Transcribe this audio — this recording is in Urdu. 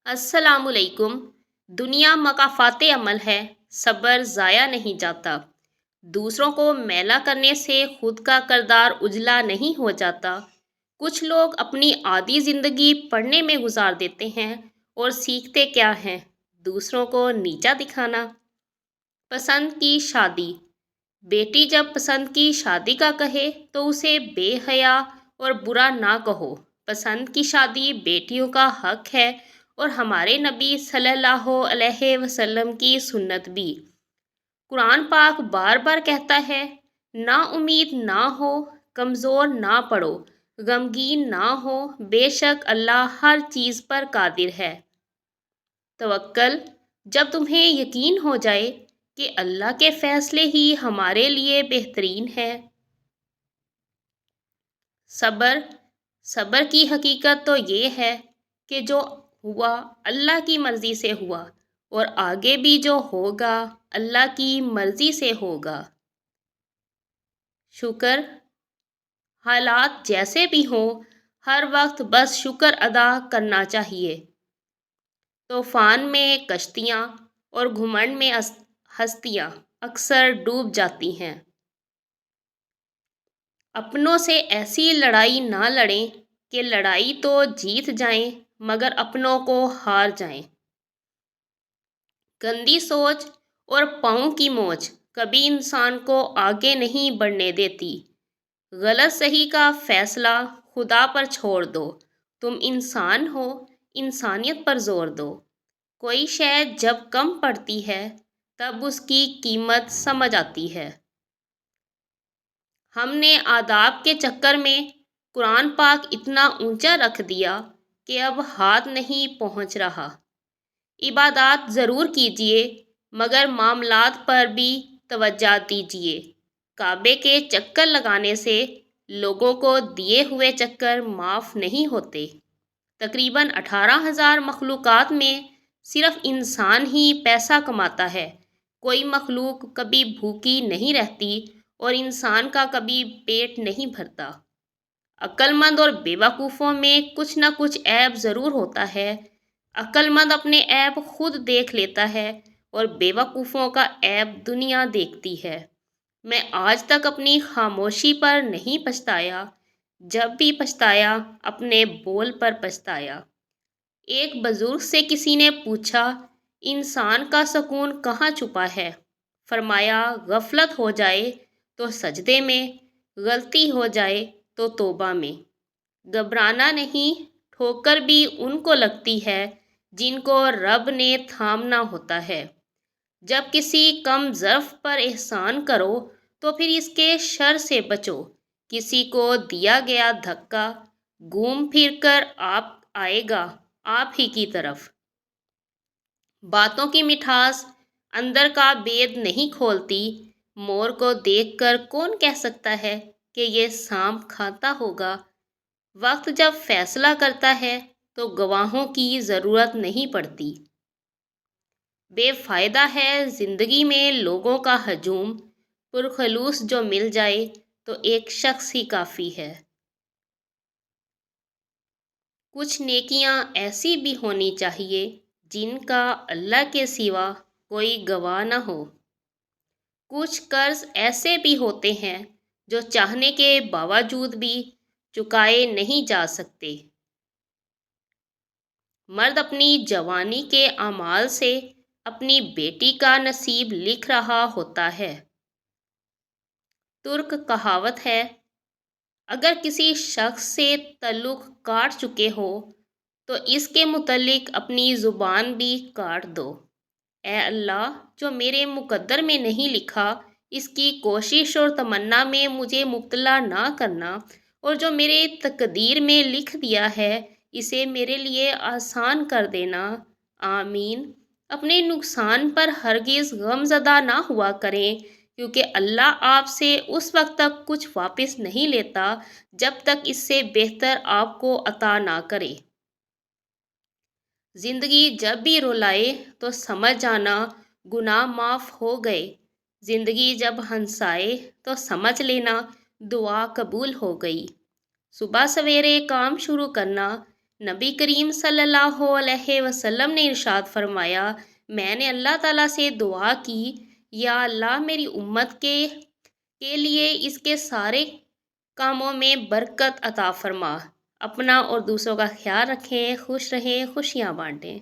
السلام علیکم۔ دنیا مکافات عمل ہے، صبر ضائع نہیں جاتا۔ دوسروں کو میلا کرنے سے خود کا کردار اجلا نہیں ہو جاتا۔ کچھ لوگ اپنی آدھی زندگی پڑھنے میں گزار دیتے ہیں اور سیکھتے کیا ہیں؟ دوسروں کو نیچا دکھانا۔ پسند کی شادی۔ بیٹی جب پسند کی شادی کا کہے تو اسے بے حیا اور برا نہ کہو۔ پسند کی شادی بیٹیوں کا حق ہے اور ہمارے نبی صلی اللہ علیہ وسلم کی سنت بھی۔ قرآن پاک بار بار کہتا ہے، نا امید نہ ہو، کمزور نہ پڑو، غمگین نہ ہو، بے شک اللہ ہر چیز پر قادر ہے۔ توکل۔ جب تمہیں یقین ہو جائے کہ اللہ کے فیصلے ہی ہمارے لیے بہترین ہے۔ صبر۔ صبر کی حقیقت تو یہ ہے کہ جو ہوا اللہ کی مرضی سے ہوا اور آگے بھی جو ہوگا اللہ کی مرضی سے ہوگا۔ شکر۔ حالات جیسے بھی ہوں ہر وقت بس شکر ادا کرنا چاہیے۔ طوفان میں کشتیاں اور گھمنڈ میں ہستیاں اکثر ڈوب جاتی ہیں۔ اپنوں سے ایسی لڑائی نہ لڑیں کہ لڑائی تو جیت جائیں مگر اپنوں کو ہار جائیں۔ گندی سوچ اور پاؤں کی موچ کبھی انسان کو آگے نہیں بڑھنے دیتی۔ غلط صحیح کا فیصلہ خدا پر چھوڑ دو، تم انسان ہو، انسانیت پر زور دو۔ کوئی شے جب کم پڑتی ہے تب اس کی قیمت سمجھ آتی ہے۔ ہم نے آداب کے چکر میں قرآن پاک اتنا اونچا رکھ دیا کہ اب ہاتھ نہیں پہنچ رہا۔ عبادات ضرور کیجیے مگر معاملات پر بھی توجہ دیجیے۔ کعبے کے چکر لگانے سے لوگوں کو دیے ہوئے چکر معاف نہیں ہوتے۔ تقریباً 18,000 مخلوقات میں صرف انسان ہی پیسہ کماتا ہے۔ کوئی مخلوق کبھی بھوکی نہیں رہتی اور انسان کا کبھی پیٹ نہیں بھرتا۔ عقل مند اور بے وقوفوں میں کچھ نہ کچھ عیب ضرور ہوتا ہے۔ عقل مند اپنے عیب خود دیکھ لیتا ہے اور بے وقوفوں کا عیب دنیا دیکھتی ہے۔ میں آج تک اپنی خاموشی پر نہیں پچھتایا، جب بھی پچھتایا اپنے بول پر پچھتایا۔ ایک بزرگ سے کسی نے پوچھا، انسان کا سکون کہاں چھپا ہے؟ فرمایا، غفلت ہو جائے تو سجدے میں، غلطی ہو جائے تو توبہ میں۔ گھبرانا نہیں، ٹھوکر بھی ان کو لگتی ہے جن کو رب نے تھامنا ہوتا ہے۔ جب کسی کم ظرف پر احسان کرو تو پھر اس کے شر سے بچو۔ کسی کو دیا گیا دھکا گھوم پھر کر آئے گا آپ ہی کی طرف۔ باتوں کی مٹھاس اندر کا بید نہیں کھولتی۔ مور کو دیکھ کر کون کہہ سکتا ہے کہ یہ سانپ کھاتا ہوگا؟ وقت جب فیصلہ کرتا ہے تو گواہوں کی ضرورت نہیں پڑتی۔ بے فائدہ ہے زندگی میں لوگوں کا ہجوم، پرخلوص جو مل جائے تو ایک شخص ہی کافی ہے۔ کچھ نیکیاں ایسی بھی ہونی چاہیے جن کا اللہ کے سوا کوئی گواہ نہ ہو۔ کچھ قرض ایسے بھی ہوتے ہیں جو چاہنے کے باوجود بھی چکائے نہیں جا سکتے۔ مرد اپنی جوانی کے اعمال سے اپنی بیٹی کا نصیب لکھ رہا ہوتا ہے۔ ترک کہاوت ہے، اگر کسی شخص سے تعلق کاٹ چکے ہو تو اس کے متعلق اپنی زبان بھی کاٹ دو۔ اے اللہ، جو میرے مقدر میں نہیں لکھا اس کی کوشش اور تمنا میں مجھے مبتلا نہ کرنا، اور جو میرے تقدیر میں لکھ دیا ہے اسے میرے لیے آسان کر دینا۔ آمین۔ اپنے نقصان پر ہرگز غم زدہ نہ ہوا کریں کیونکہ اللہ آپ سے اس وقت تک کچھ واپس نہیں لیتا جب تک اس سے بہتر آپ کو عطا نہ کرے۔ زندگی جب بھی رلائے تو سمجھ جانا گناہ معاف ہو گئے۔ زندگی جب ہنسائے تو سمجھ لینا دعا قبول ہو گئی۔ صبح سویرے کام شروع کرنا نبی کریم صلی اللہ علیہ وسلم نے ارشاد فرمایا، میں نے اللہ تعالیٰ سے دعا کی، یا اللہ میری امت کے لیے اس کے سارے کاموں میں برکت عطا فرما۔ اپنا اور دوسروں کا خیال رکھیں، خوش رہیں، خوشیاں بانٹیں۔